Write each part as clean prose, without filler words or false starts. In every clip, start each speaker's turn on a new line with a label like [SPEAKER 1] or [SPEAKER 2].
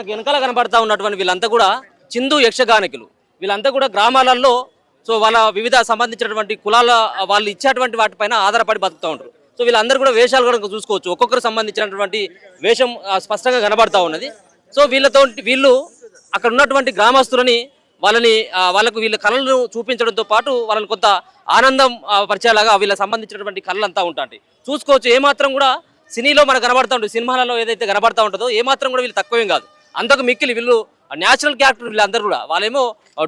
[SPEAKER 1] నాకు వెనకాల కనబడతా ఉన్నటువంటి వీళ్ళంతా కూడా చిందు యక్షగానికులు. వీళ్ళంతా కూడా గ్రామాలలో సో వాళ్ళ వివిధ సంబంధించినటువంటి కులాల వాళ్ళు ఇచ్చేటువంటి వాటిపైన ఆధారపడి బతుకుతూ ఉంటారు. సో వీళ్ళందరూ కూడా వేషాలు కూడా చూసుకోవచ్చు. ఒక్కొక్కరు సంబంధించినటువంటి వేషం స్పష్టంగా కనబడతా ఉన్నది. సో వీళ్ళు అక్కడ ఉన్నటువంటి గ్రామస్తులని వాళ్ళకు వీళ్ళ కళలను చూపించడంతో పాటు వాళ్ళని కొంత ఆనందం పరిచేలాగా వీళ్ళకి సంబంధించినటువంటి కళలంతా ఉంటాయి. చూసుకోవచ్చు. ఏమాత్రం కూడా సినీలో మనకు కనబడతా ఉంటుంది, సినిమాలలో ఏదైతే కనబడతా ఉంటుందో ఏమాత్రం కూడా వీళ్ళు తక్కువేం కాదు. అంతకు మిక్కిలి వీళ్ళు న్యాచురల్ క్యారెక్టర్. వీళ్ళందరూ కూడా వాళ్ళేమో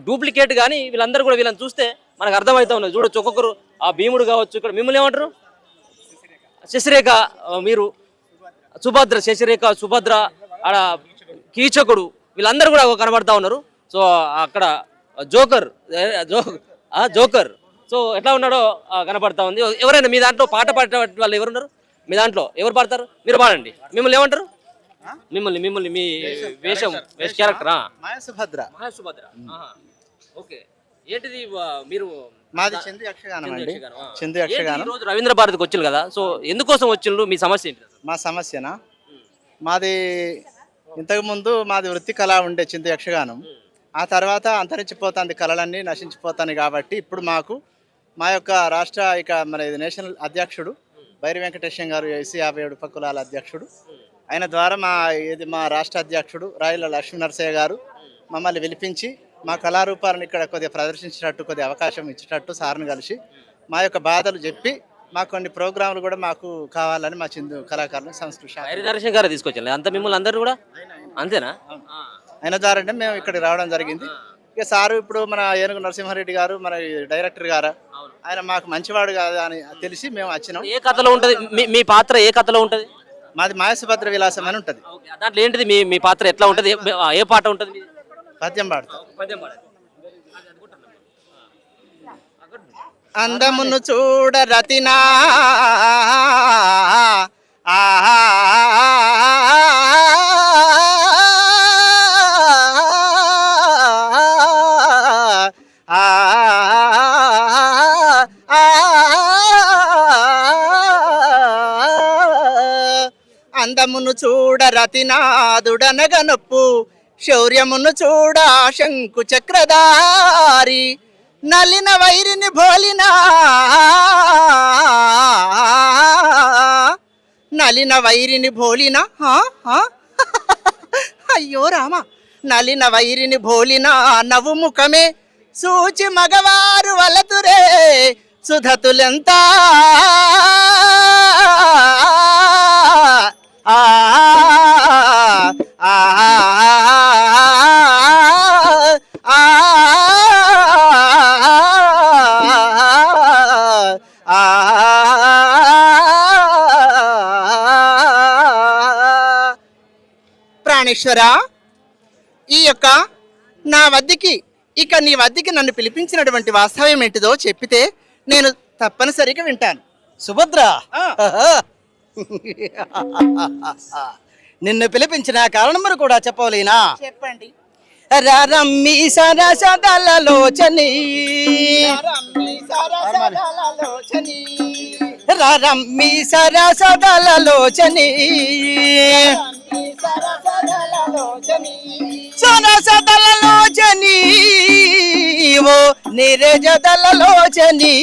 [SPEAKER 1] డూప్లికేట్, కానీ వీళ్ళందరూ కూడా వీళ్ళని చూస్తే మనకు అర్థమవుతా ఉన్నది. చూడొచ్చు ఒక్కొక్కరు. ఆ భీముడు కావచ్చు, ఇక్కడ మిమ్మల్ని ఏమంటారు, శశిరేఖ, మీరు సుభద్ర, శశిరేఖ, సుభద్ర, ఆడ కీచకుడు, వీళ్ళందరూ కూడా కనబడతా ఉన్నారు. సో అక్కడ జోకర్ సో ఎట్లా ఉన్నాడో కనపడతా ఉంది. ఎవరైనా మీ దాంట్లో పాట పాడే వాళ్ళు ఎవరున్నారు? మీ దాంట్లో ఎవరు పాడతారు? మీరు పాడండి. మిమ్మల్ని ఏమంటారు? మిమ్మల్ని మీ వేషం క్యారెక్టర్
[SPEAKER 2] సుభద్ర.
[SPEAKER 1] ఓకే. ఏంటిది మీరు?
[SPEAKER 2] మాది చందు యక్షగానం అండి. చందు యక్షగానం.
[SPEAKER 1] రోజు రవీంద్ర భారతికి వచ్చిండ్రు కదా, సో ఎందుకోసం వచ్చిండ్రు? మీ సమస్య ఏంటి?
[SPEAKER 2] మా సమస్యనా, మాది ఇంతకుముందు మాది వృత్తి కళ ఉండే చిందు యక్షగానం. ఆ తర్వాత అంతరించిపోతుంది, కళలన్నీ నశించిపోతాయి. కాబట్టి ఇప్పుడు మా యొక్క రాష్ట్ర మన నేషనల్ అధ్యక్షుడు బైరి వెంకటేశం గారు, SC57 ఉపకులాల అధ్యక్షుడు, ఆయన ద్వారా మా రాష్ట్ర అధ్యక్షుడు రాయల లక్ష్మీ నరసయ్య గారు మమ్మల్ని పిలిపించి మా కళారూపాలను ఇక్కడ కొద్దిగా ప్రదర్శించినట్టు, కొద్దిగా అవకాశం ఇచ్చేటట్టు సార్ని కలిసి మా యొక్క బాధలు చెప్పి మాకు కొన్ని ప్రోగ్రాంలు కూడా మాకు కావాలని మా చిందు కళాకారులు సంస్కృతి
[SPEAKER 1] దర్శన్ గారు తీసుకొచ్చారు. అంత మిమ్మల్ని అందరూ కూడా అంతేనా?
[SPEAKER 2] ఆయన ద్వారా మేము ఇక్కడికి రావడం జరిగింది. ఇక సారు ఇప్పుడు మన ఏనుగు నరసింహారెడ్డి గారు, మన డైరెక్టర్ గారు, ఆయన మాకు మంచివాడు కాదా అని తెలిసి మేము వచ్చినాం.
[SPEAKER 1] ఏ కథలో ఉంటుంది మీ పాత్ర? ఏ కథలో ఉంటుంది?
[SPEAKER 2] మాది మాయసుభద్ర విలాసం అని ఉంటుంది.
[SPEAKER 1] దాంట్లో ఏంటిది మీ పాత్ర? ఎట్లా ఉంటుంది? ఏ పాట ఉంటుంది?
[SPEAKER 2] పద్యం పాడతాం. అందమును చూడ రతినా అందమును చూడ రతినాదుడనగనొప్పు, శౌర్యమును చూడ శంకు చక్రధారి, నలిన వైరిని భోలినా నలిన వైరిని భోలినా అయ్యో రామ, నలిన వైరిని భోలినా నవ్వు ముఖమే సూచి మగవారు వలతురే సుధతులెంత ప్రాణేశ్వర, ఈ యొక్క నా వద్దకి నీ వద్దకి నన్ను పిలిపించినటువంటి వాస్తవం ఏంటిదో చెప్పితే నేను తప్పనిసరిగా వింటాను.
[SPEAKER 3] సుభద్ర, నిన్ను పిలిపించిన కారణమును కూడా చెప్పవలేనా?
[SPEAKER 2] చెప్పండి.
[SPEAKER 3] రమ్మి సరసదలలోచని, రమ్మి సరసదలలోచని, సరసదలలోచని ఓ నిరజదలలోచని,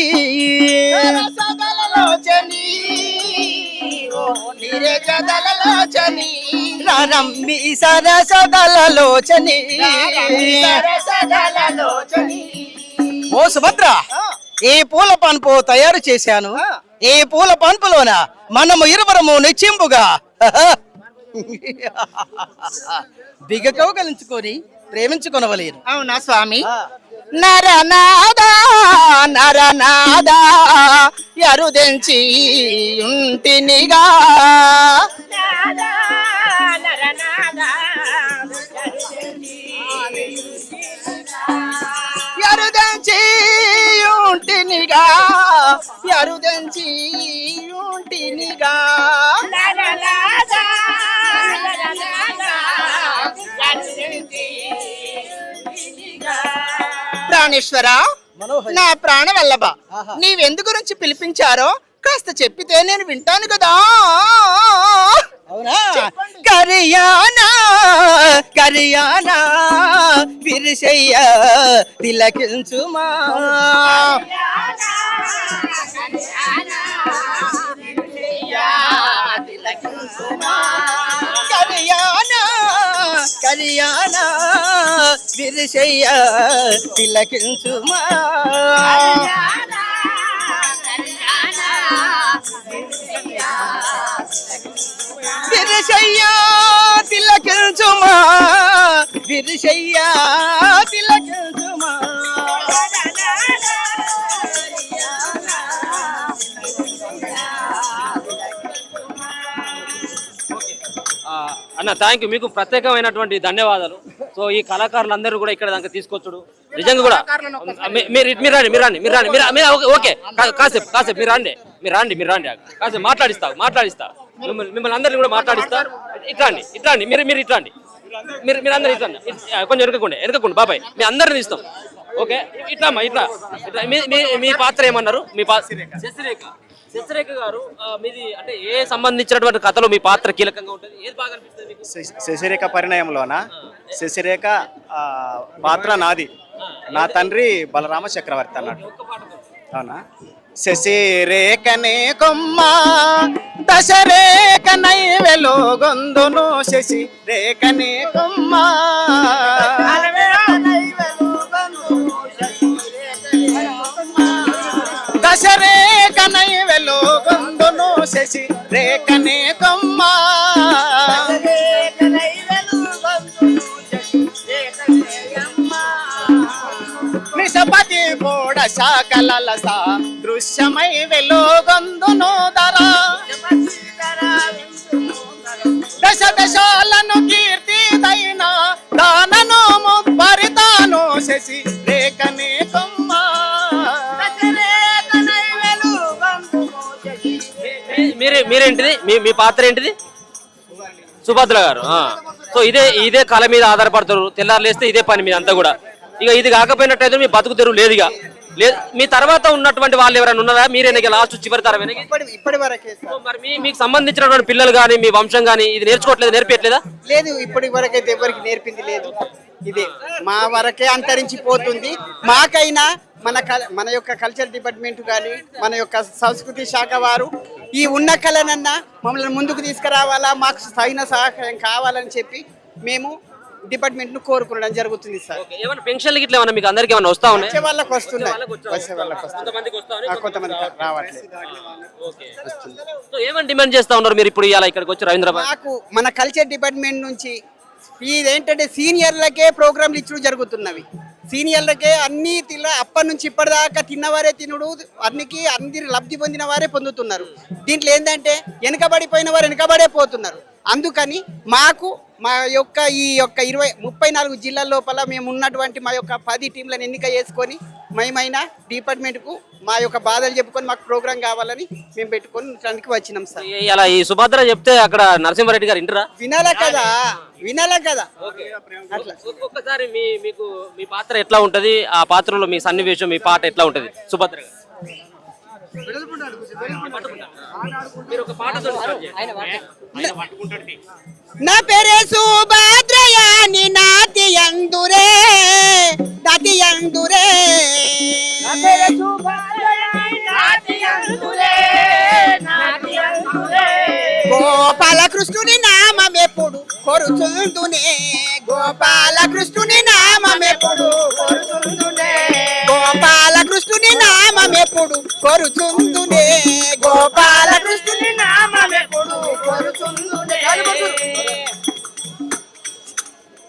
[SPEAKER 3] రమ్మి సరసదలలోచని. ఓ సుభద్ర, ఏ పూల పాన్పు తయారు చేశాను, ఏ పూల పాన్పులోన మనము ఇరువరము నిశ్చింపుగా బిగకౌగలించుకొని ప్రేమించుకొనవలేను.
[SPEAKER 2] అవునా స్వామి?
[SPEAKER 3] నరనాదా నరనాదా ఎరుదెంచి ఉంటినిగా, ఎరుదెంచి ఉంటినిగా, ఎరుదెంచి ఉంటినిగా. ప్రాణేశ్వర, నా ప్రాణ వల్లభ, నీవెందు గురించి పిలిపించారో కాస్త చెప్పితే నేను వింటాను కదా. అవునా? కరియానా కరియానా విరిశయ్య తిలకించుమా కరియానా కరియానా విరిశయ్య తిలకించుమా విరిశయ్యా తిలకించుమా విరిశయ్యా తిలకించుమా
[SPEAKER 1] అన్న థ్యాంక్ యూ, మీకు ప్రత్యేకమైనటువంటి ధన్యవాదాలు. సో ఈ కళాకారులందరూ కూడా ఇక్కడ దాకా తీసుకొచ్చుడు నిజంగా కూడా మీరు రండి ఓకే కాసేపు మీరు రండి కాసేపు మాట్లాడిస్తా మిమ్మల్ని అందరినీ కూడా మాట్లాడిస్తా. ఇట్లాండి మీరు ఇట్లాండి మీరు అందరు ఇట్లా కొంచెం ఎరకకుండా బాబాయ్ మీ అందరిని ఇస్తాం. ఓకే ఇట్లా మీ పాత్ర ఏమన్నారు? మీ శశిరేఖ గారు మీది అంటే ఏ సంబంధించినటువంటి కథలో మీ పాత్ర కీలకంగా ఉంటుంది? ఏది బాగా అనిపిస్తుంది మీకు?
[SPEAKER 4] శశిరేఖ పరిణయంలోన శశిరేఖ పాత్ర నాది. నా తండ్రి బలరామ చక్రవర్తి అన్నాడు. అవునా? శశిరేఖనే కొమ్మ దశరేఖ నైవెలో గొందును శశిరేఖనే కొమ్మ దశరేఖ నైవెలో గొందును శశిరేఖనే కొమ్మ నిశపతి బోడ శాకలల దృశ్యమై వెలుగొందును ధర దశ దశాలను కీర్తి దైన దానను ముప్పరితాను శశి రేఖనే కొమ్మ
[SPEAKER 1] మీరేంటిది? మీ పాత్ర ఏంటిది? సుభద్ర గారు. సో ఇదే కళ మీద ఆధారపడతారు. తెల్లారు లేస్తే ఇదే పని మీద అంతా కూడా. ఇక ఇది కాకపోయినట్టయితే మీ బతుకు తెరువు లేదు. ఇక లేదు. మీ తర్వాత ఉన్నటువంటి వాళ్ళు ఎవరైనా ఉన్నారా? మీరేనా లాస్ట్ చివరి తరమే?
[SPEAKER 3] ఇప్పటి వరకే
[SPEAKER 1] మరి మీకు సంబంధించినటువంటి పిల్లలు కానీ మీ వంశం కానీ ఇది నేర్పించట్లేదా?
[SPEAKER 3] లేదు, ఇప్పటి వరకైతే ఎవరికి నేర్పింది లేదు. ఇది మా వరకే అంతరించిపోతుంది. మాకైనా మన యొక్క కల్చర్ డిపార్ట్మెంట్ కానీ మన యొక్క సంస్కృతి శాఖ వారు ఈ ఉన్న కళనన్నా మమ్మల్ని ముందుకు తీసుకురావాలా, మాకు తగిన సహాయం కావాలని చెప్పి మేము డిపార్ట్మెంట్ ను కోరుకోవడం జరుగుతుంది సార్.
[SPEAKER 1] ఏమైనా పెన్షన్లు గిట్ల ఏమైనా మీకు అందరికీ ఏమైనా వస్తా ఉన్నాయి?
[SPEAKER 3] వచ్చే వాళ్ళకి వస్తున్నాయి, కొంతమంది రావట్లేదు.
[SPEAKER 1] సో ఏమైనా డిమాండ్ చేస్తా ఉన్నారు మీరు ఇప్పుడు ఇలా ఇక్కడికి వచ్చి రవీంద్రబాద్?
[SPEAKER 3] మాకు మన కల్చర్ డిపార్ట్మెంట్ నుంచి ఇదేంటంటే సీనియర్లకే ప్రోగ్రాంలు ఇచ్చడం జరుగుతున్నవి. సీనియర్లకే అన్ని అప్పటి నుంచి ఇప్పటిదాకా తిన్నవారే తినుడు అందరి లబ్ధి పొందిన వారే పొందుతున్నారు. దీంట్లో ఏంటంటే వెనుకబడిపోయిన వారు వెనుకబడే పోతున్నారు. అందుకని మాకు మా యొక్క ఈ యొక్క 34 జిల్లాల లోపల మేము ఉన్నటువంటి మా యొక్క 10 టీంలను ఎన్నిక చేసుకొని మేమైనా డిపార్ట్మెంట్కు మా యొక్క బాధలు చెప్పుకొని మాకు ప్రోగ్రాం కావాలని మేము పెట్టుకొని వచ్చినాం సార్.
[SPEAKER 1] ఇలా ఈ సుభద్ర చెప్తే అక్కడ నరసింహారెడ్డి గారు ఇంటరా?
[SPEAKER 3] వినాలా కదా. అట్లా
[SPEAKER 1] ఒక్కసారి మీ పాత్ర ఎట్లా ఉంటది? ఆ పాత్రలో మీ సన్నివేశం మీ పాట ఎట్లా ఉంటది సుభద్ర గారు?
[SPEAKER 3] నా పేరే సుభద్రయాని నాతి అందురే గోపాలకృష్ణుని నామమెప్పుడు కొరుచుందునే గోపాలకృష్ణుని నామమెప్పుడు కొరుచుందునే గోపాలకృష్ణుని నామమెప్పుడు కొరుచుందునే గోపాలకృష్ణుని నామమెప్పుడు కొరుచుందునే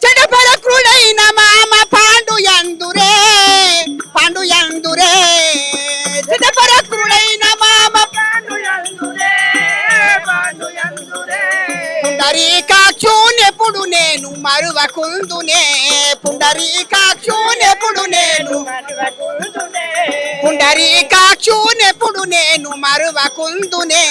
[SPEAKER 3] చెడపరకుడైన మామ పాండు యందురే చెడపరకుడైన మామ పాండు యందురే పుండరీకాక్షునెప్పుడు నేను మరువకుందునే పుండరీకాక్షునెప్పుడు నేను మరువకుందునే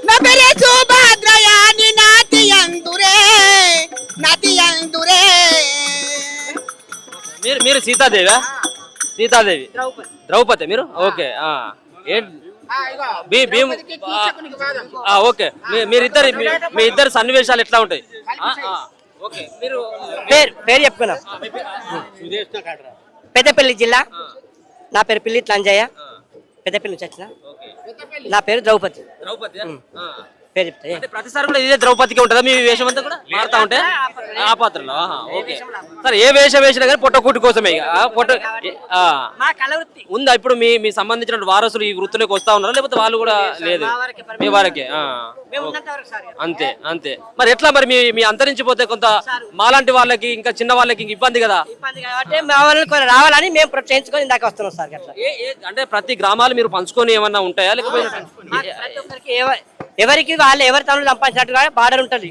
[SPEAKER 3] నా పేరే సుభద్రయాని నాతి అందురే
[SPEAKER 1] మీరు సీతాదేవి ద్రౌపది మీరు ఓకే భీమ్ ఓకే. మీ ఇద్దరు సన్నివేశాలు ఎట్లా ఉంటాయి? ఓకే, మీరు
[SPEAKER 5] పేరు చెప్పుకున్నా. పెద్దపల్లి జిల్లా. నా పేరు పిల్లి లంజయ్య. పెద్దపల్లి నుంచి వచ్చిన. నా పేరు ద్రౌపది. పేరు చెప్తా.
[SPEAKER 1] అంటే ప్రతిసారి కూడా ఇదే ద్రౌపదికి ఉంటుందా మీ వేషం అంతా కూడా మారుతా ఉంటే ఆ పాత్రలో? ఓకే సరే, ఏ వేషం వేసినా కానీ పొట్ట కూటి కోసమే పొట్ట ఉందా? ఇప్పుడు మీ సంబంధించిన వారసులు ఈ వృత్తిలోకి వస్తా ఉన్నారా లేకపోతే వాళ్ళు కూడా లేదు? మీ వారికే అంతే అంతే. మరి ఎట్లా మరి మీ అంతరించిపోతే కొంత మాలాంటి వాళ్ళకి ఇంకా చిన్న వాళ్ళకి ఇంక ఇబ్బంది కదా?
[SPEAKER 5] రావాలని మేము ప్రోత్సహించుకొని ఇందాక వస్తున్నాం సార్.
[SPEAKER 1] అంటే ప్రతి గ్రామాలు మీరు పంచుకొని ఏమన్నా ఉంటాయా లేకపోతే
[SPEAKER 5] ఎవరికి వాళ్ళు ఎవరి తనలు సంపాదించినట్టుగా బార్డర్ ఉంటుంది.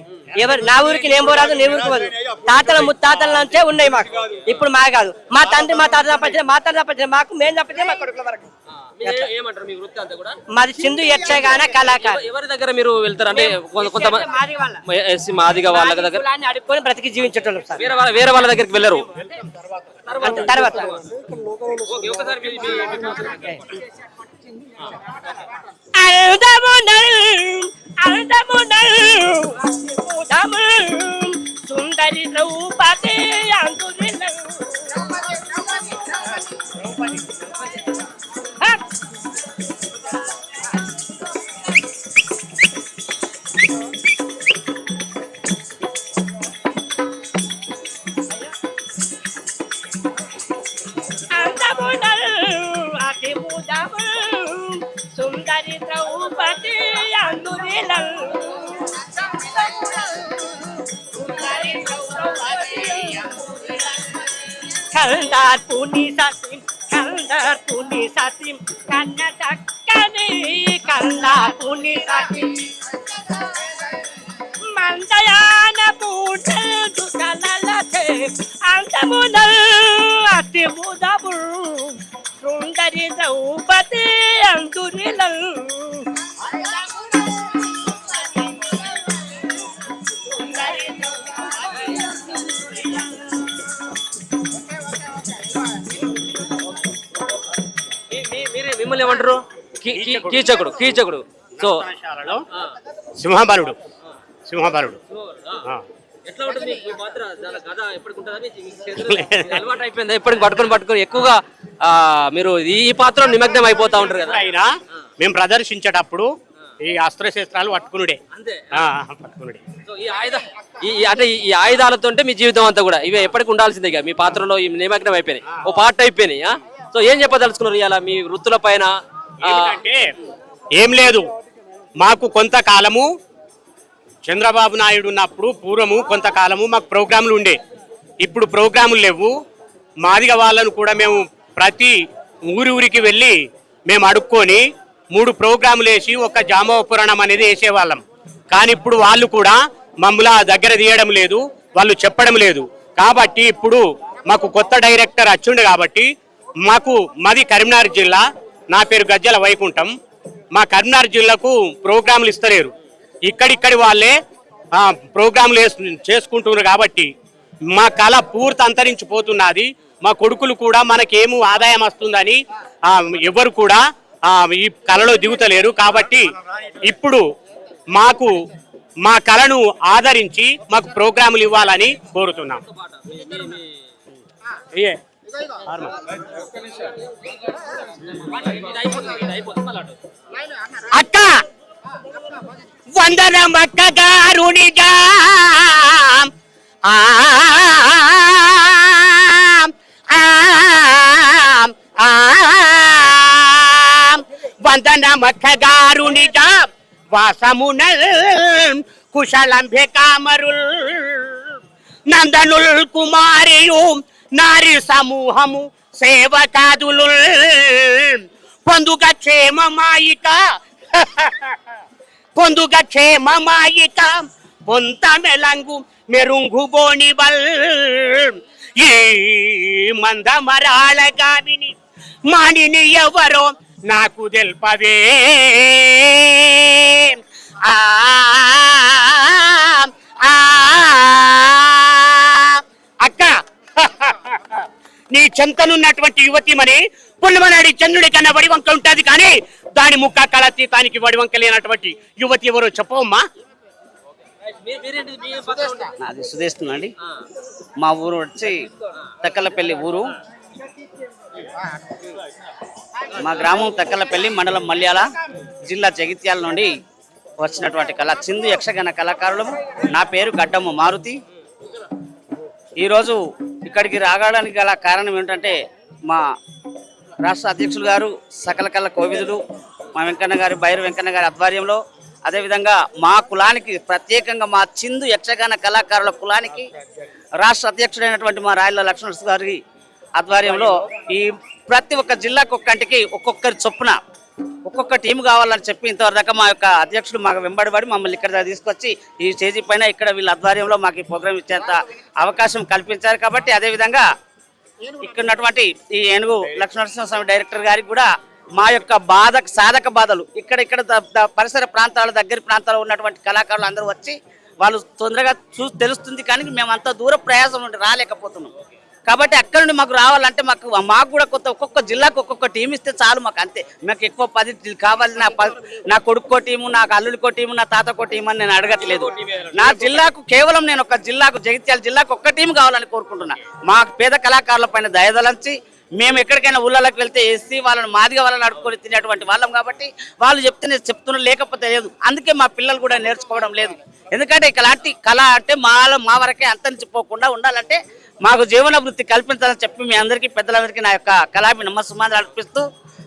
[SPEAKER 5] నా ఊరికి నేను పోరాదు, నీ ఊరికి పోదు. తాతల ముత్తాతల నుంచే ఉన్నాయి మాకు. ఇప్పుడు మా కాదు, మా తండ్రి మా తాత సంపాదించిన, మా తండ్రి సంపాదించిన, మాకు మేము సంపాదించిన మా కొడుకుల వరకు. మాది సింధు యక్షగాన కళాకారు.
[SPEAKER 1] ఎవరి దగ్గర మీరు వెళ్తారు? అంటే కొంతమంది మాదిగా వాళ్ళ దగ్గర
[SPEAKER 5] అడుక్కొని బ్రతికి జీవించేటోళ్ళు సార్.
[SPEAKER 1] వేరే వాళ్ళ దగ్గరికి వెళ్ళరు.
[SPEAKER 5] తర్వాత సుందరి ద్రౌపది సుందరి ద్రౌపది అందురిలం కల్దార్ పుని సతిం కల్దార్ పుని సతిం కన్న చక్కని కల్దార్ పుని సతిం మందయాన పూటలు కలలతే అంతమునల్ అతిముదబు సుందరి ద్రౌపది అందురిలం
[SPEAKER 1] మిమ్మల్ని ఏమంటారు? కీచకుడు. సో
[SPEAKER 6] సింహబలుడు.
[SPEAKER 1] ఎట్లా ఉంటుంది ఈ పాత్ర? కథ ఎప్పటికుంటుందా? అలవాటు అయిపోయిందా? ఎప్పటికి పట్టుకొని ఎక్కువగా మీరు ఈ పాత్ర నిమగ్నం అయిపోతా ఉంటారు కదా?
[SPEAKER 6] అయినా మేము ప్రదర్శించేటప్పుడు ఈ అస్త్రశస్త్రాలు పట్టుకునుడే.
[SPEAKER 1] సో ఈ ఆయుధాలతో మీ జీవితం అంతా కూడా ఇవే ఎప్పటికి ఉండాల్సిందే. మీ పాత్రలో ఈ నిమగ్నం అయిపోయినాయి, ఓ పార్ట్ అయిపోయినాయి. సో ఏం చెప్పదలుచుకున్నారు ఇలా మీ వృత్తుల పైన?
[SPEAKER 6] ఏం లేదు, మాకు కొంతకాలము చంద్రబాబు నాయుడు ఉన్నప్పుడు పూర్వము కొంతకాలము మాకు ప్రోగ్రాములు ఉండే. ఇప్పుడు ప్రోగ్రాములు లేవు. మాదిగ వాళ్ళను కూడా మేము ప్రతి ఊరికి వెళ్ళి మేము అడుక్కొని 3 ప్రోగ్రాములు వేసి ఒక జామవ పురాణం అనేది వేసేవాళ్ళం. కానీ ఇప్పుడు వాళ్ళు కూడా మమ్మల్ని దగ్గర తీయడం లేదు, వాళ్ళు చెప్పడం లేదు. కాబట్టి ఇప్పుడు మాకు కొత్త డైరెక్టర్ వచ్చిండు కాబట్టి మాది కరీంనగర్ జిల్లా. నా పేరు గజ్జల వైకుంఠం. మా కరీంనగర్ జిల్లాకు ప్రోగ్రాములు ఇస్తలేరు. ఇక్కడిక్కడి వాళ్ళే ప్రోగ్రాములు చేసుకుంటున్నారు కాబట్టి మా కళ పూర్తి అంతరించిపోతున్నది. మా కొడుకులు కూడా మనకేమో ఆదాయం వస్తుందని ఎవరు కూడా ఈ కళలో దిగుతలేరు. కాబట్టి ఇప్పుడు మాకు మా కళను ఆదరించి మాకు ప్రోగ్రాములు ఇవ్వాలని కోరుతున్నాం. అక్క వందనం అక్క గారునిగా వందనం అక్క గారునిగా వాసమున కుశలంభే కామరుల్ నందనుల్ కుమారియు నారి సమూహము సేవకాదులు పొందుగ క్షేమమాయిక పొంత మెలంగు మెరుంగు బోనివల్ ఈ మందమరాళ గావిని మానిని ఎవరో నాకు తెల్పవే. అక్క నీ చెంతనున్నటువంటి యువతి మని పుల్లమనాడి చంద్రుడి కన్నా వడి వంక ఉంటుంది, కానీ దాని ముక్క కళతీతానికి వడివంకలేనటువంటి యువతి ఎవరో చెప్పవమ్మా.
[SPEAKER 7] నాది సుదేశం అండి. మా ఊరు వచ్చి తక్కలపల్లి ఊరు. మా గ్రామం తక్కలపల్లి, మండలం మల్యాల, జిల్లా జగిత్యాల నుండి వచ్చినటువంటి చిందు యక్షగాన కళాకారులు. నా పేరు గడ్డమ్మ మారుతి. ఈరోజు ఇక్కడికి రావడానికి గల కారణం ఏంటంటే మా రాష్ట్ర అధ్యక్షులు గారు సకల కళ కోవిదులు మా వెంకన్న గారి బైరు వెంకన్న గారి ఆధ్వర్యంలో, అదేవిధంగా మా కులానికి ప్రత్యేకంగా మా చిందు యక్షగాన కళాకారుల కులానికి రాష్ట్ర అధ్యక్షుడైనటువంటి మా రాయల లక్ష్మణ గారి ఆధ్వర్యంలో ఈ ప్రతి ఒక్క జిల్లాకు ఒక్కంటికి ఒక్కొక్కరి చొప్పున ఒక్కొక్క టీం కావాలని చెప్పి ఇంతవరకు మా యొక్క అధ్యక్షుడు మాకు వెంబడిపడి మమ్మల్ని ఇక్కడ తీసుకొచ్చి ఈ స్టేజీ పైన ఇక్కడ వీళ్ళ ఆధ్వర్యంలో మాకు ఈ ప్రోగ్రాం ఇచ్చేంత అవకాశం కల్పించారు. కాబట్టి అదేవిధంగా ఇక్కడ ఉన్నటువంటి ఈ ఏనుగు లక్ష్మణస్వామి డైరెక్టర్ గారికి కూడా మా యొక్క సాధక బాధలు ఇక్కడ పరిసర ప్రాంతాల దగ్గర ప్రాంతాల్లో ఉన్నటువంటి కళాకారులు అందరూ వచ్చి వాళ్ళు తొందరగా తెలుస్తుంది, కానీ మేము అంత దూర ప్రయాసం నుండి రాలేకపోతున్నాం. కాబట్టి అక్కడ నుండి మాకు రావాలంటే మాకు కూడా ఒక్కొక్క జిల్లాకు ఒక్కొక్క టీం ఇస్తే చాలు మాకు, అంతే. మాకు ఎక్కువ 10 కావాలి. నా కొడుకో టీము, నాకు అల్లుడికో టీము, నా తాతకో టీము అని నేను అడగట్లేదు. నా జిల్లాకు కేవలం నేను ఒక జిల్లాకు జగిత్యాల జిల్లాకు ఒక్క టీం కావాలని కోరుకుంటున్నా. మా పేద కళాకారుల పైన దయదలంచి మేము ఎక్కడికైనా ఊళ్ళలోకి వెళ్తే ఎస్సీ వాళ్ళని మాదిగా వాళ్ళని అడుక్కొని తినేటువంటి వాళ్ళం. కాబట్టి వాళ్ళు చెప్తున్నా లేకపోతే లేదు. అందుకే మా పిల్లలు కూడా నేర్చుకోవడం లేదు. ఎందుకంటే ఇలాంటి కళ అంటే మా వరకే అంతరించిపోకుండా ఉండాలంటే మాకు జీవన వృత్తి కల్పించాలని చెప్పి మీ అందరికీ పెద్దలందరికీ నా యొక్క కళాభి నమస్సుమానాలు అర్పిస్తూ,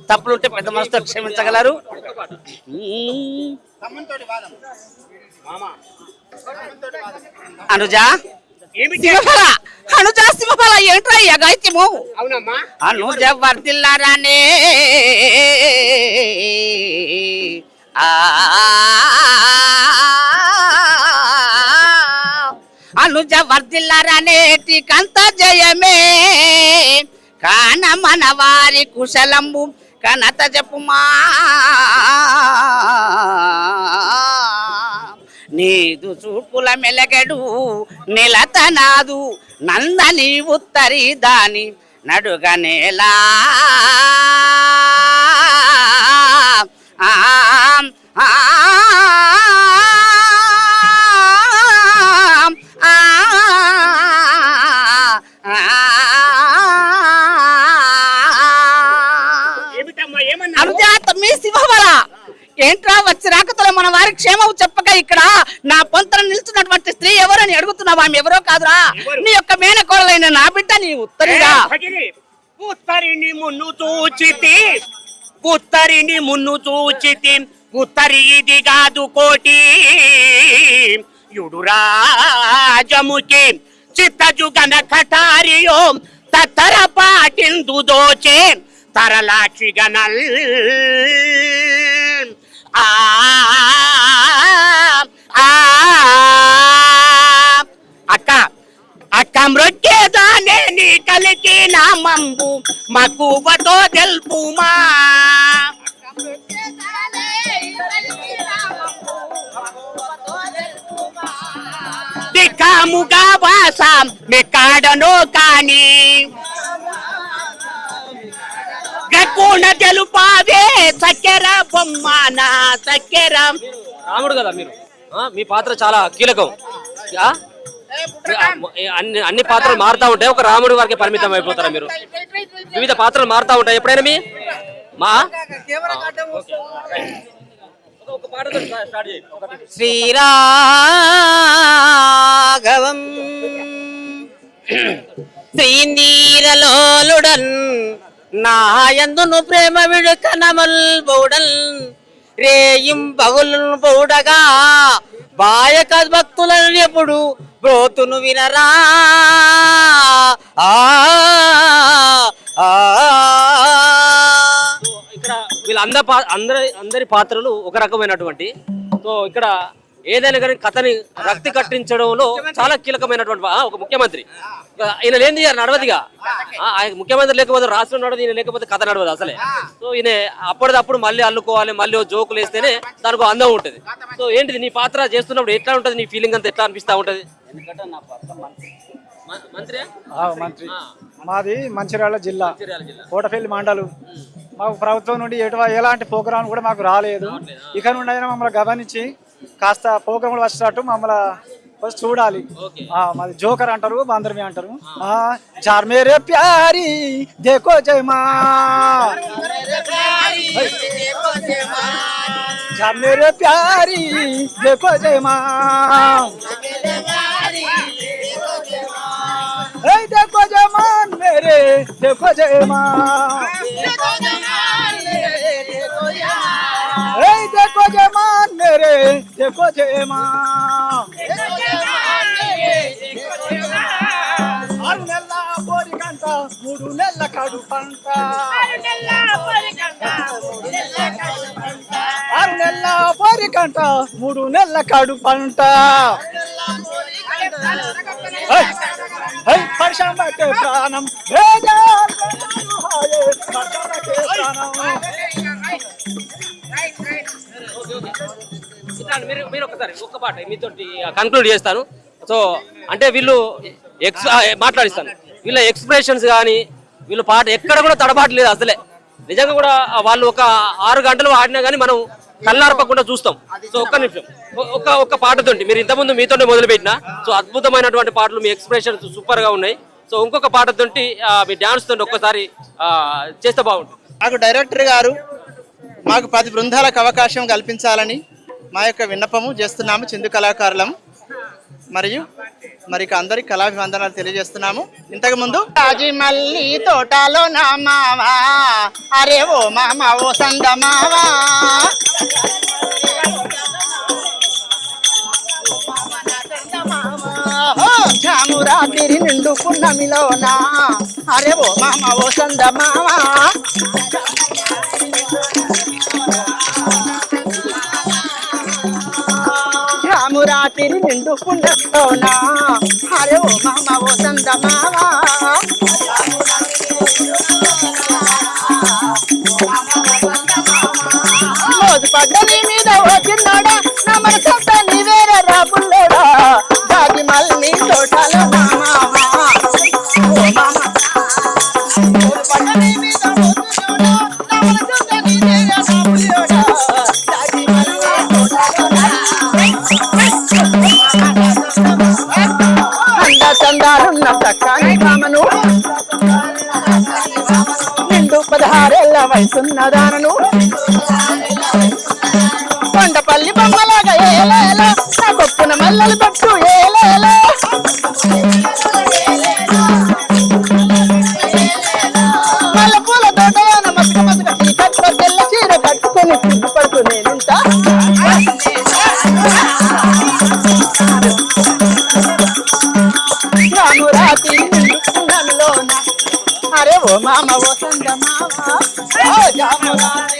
[SPEAKER 7] తప్పులుంటే పెద్ద మనసుతో క్షమించగలరు. అనుజా శివఫల ఏంట్రా అగాయిత్యము? అనుజ వర్దిల్లారానే అనుజ వర్దిల్లారనేటి కంత జయమే కాన మన వారి కుశలంబు కనత జపుమా నీదు చూపుల మెలగడు నిలతనాదు నందని ఉత్తరి దాని నడుగనేలా ఏంట్రా వచ్చి రాకతలో మన వారి క్షేమం చెప్పక ఇక్కడ నా పొంతన నిలుచున్నటువంటి స్త్రీ ఎవరని అడుగుతున్నావా? ఆమె ఎవరో కాదురా, నీ యొక్క మేనకోడలైన నా బిడ్డ నీ ఉత్తరిగా.
[SPEAKER 6] ఉత్తరిని మున్ను చూచితి ఉత్తరి ఇది కాదు కోటి యుడురాజముకి చిత్తజుగన కటారియో తత్తర పాటిందు దోచే తరలాక్షి గనల్ అక్క మృత్యేదానే నీ కలికి నా మంబు మక్కువతో తెలుపుమా దిక్కాముగా వాసం మెక్కాడనో కాని గక్కున తెలుపావే చక్కెర బొమ్మాన చక్కెర.
[SPEAKER 1] రాముడు కదా మీరు, మీ పాత్ర చాలా కీలకం. అన్ని పాత్రలు మారుతా ఉంటాయి, ఒక రాముడి వరకే పరిమితం అయిపోతారా మీరు? వివిధ పాత్రలు మారుతా ఉంటాయి ఎప్పుడైనా మా
[SPEAKER 7] శ్రీరాఘవం శ్రీనీరలోలుడన్ నాయందును ప్రేమ విడుకనమల్ బౌడల్ రేయిం బగులు బౌడగా బాయక భక్తులను ఎప్పుడు బ్రోతును వినరా.
[SPEAKER 1] ఇక్కడ అందరి పాత్రలు ఒక రకమైనటువంటి, సో ఇక్కడ ఏదైనా కానీ కథని రక్తి కట్టించడంలో చాలా కీలకమైనటువంటి ఒక ముఖ్యమంత్రి. ఈయన లేనిది నడవదిగా, ఆయన ముఖ్యమంత్రి లేకపోతే రాష్ట్రం నడవదు, ఈయన లేకపోతే కథ నడవదు అసలే. సో ఈయన అప్పటిదప్పుడు మళ్ళీ అల్లుకోవాలి, మళ్ళీ జోకులు వేస్తేనే దానికి అందం ఉంటుంది. సో ఏంటిది నీ పాత్ర చేస్తున్నప్పుడు ఎట్లా ఉంటుంది, నీ ఫీలింగ్ అంతా ఎట్లా అనిపిస్తా ఉంటది?
[SPEAKER 8] మంత్రి మాది మంచిర్యాల జిల్లా కోటపల్లి మండలం. మాకు ప్రభుత్వం నుండి ఎలాంటి ప్రోగ్రాం కూడా మాకు రాలేదు. ఇక నుండి అయినా మమ్మల్ని గమనించి కాస్త ప్రోగ్రాంలు వచ్చినట్టు మమ్మల్ని ఫస్ట్ చూడాలి. మాది జోకర్ అంటారు, బాందర్మి అంటారు. జార్ మేరే ప్యారీ దేఖో జయమా, జార్ మేరే ప్యారీ దేఖో జయమా, देखो जमान मेरे देखो जयमान, देखो जमान मेरे देखो जयमान, आरु नेल्ला पोरी कंट मूडु नेल्ला काडु पंट, आरु नेल्ला पोरी कंट मूडु नेल्ला काडु पंट. పరిశ్రమ ప్రాణం
[SPEAKER 1] మీరు ఒకసారి ఒక్క పాట మీతో కన్క్లూడ్ చేస్తాను. సో అంటే వీళ్ళు మాట్లాడిస్తాను, వీళ్ళ ఎక్స్ప్రెషన్స్ కానీ వీళ్ళు పాట ఎక్కడ కూడా తడబాటు లేదు అసలే. నిజంగా కూడా వాళ్ళు ఒక 6 గంటలు ఆడినా కానీ మనం కళ్ళార్పకుండా చూస్తాం. సో ఒక్క నిమిషం ఒక్క పాటతోటి మీరు ఇంతకుముందు మీతోనే మొదలుపెట్టిన సో అద్భుతమైనటువంటి పాటలు, మీ ఎక్స్ప్రెషన్స్ సూపర్ గా ఉన్నాయి. సో ఇంకొక పాటతోటి మీ డాన్స్ తోటి ఒక్కసారి చేస్తే బాగుంటుంది.
[SPEAKER 2] మాకు డైరెక్టర్ గారు మాకు 10 బృందాలకు అవకాశం కల్పించాలని మా యొక్క విన్నపము చేస్తున్నాము చిందు కళాకారులం. మరియు అందరికి కళాభివందనాలు తెలియజేస్తున్నాము. ఇంతకు ముందు
[SPEAKER 4] రాజిమల్లి తోటలో నా మావా, అరే ఓ మామ ఓ సంద మావా, జాము రాత్రి నిండు పున్నమిలోనా, అరే ఓ మామ ఓ సంద మావా, జాము రాత్రి నిండు పున్నమిలోనా, అరే ఓ మామ ఓ సంద మావా, మోజు పడ్డది మీద వచ్చిన్నాడా నా మనసంతా నీవేరే రాబుల్లోడా, జాగి మల్లి తోటలో నా మావా, ఓ మామ మోజు పడ్డది మీద వచ్చిన్నాడా నా మనసంతా నీవేరే రాబుల్లోడా, జాగి మల్లి తోటలో అంద చందాలున్న చక్కని కామను, నిండు 16 ఏళ్ల వయసున్న దానను, కొండపల్లి బొమ్మలాగా ఏలేలా నా గొప్పున మల్లలు పట్టు ఏలేలా, మల్ల పూల తోటలోన మసక టీ కట్టుకో తెల్ల చీర కట్టుకొని సిగ్గుపడుతూ నేనుంటా, రాము రాత్రి నిండుకున్నలోన, అరే ఓ మామ ఓ సంద మామ, ఓ జాము రాత్రి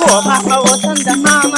[SPEAKER 4] ఓ మామ ఓ సంద మామ.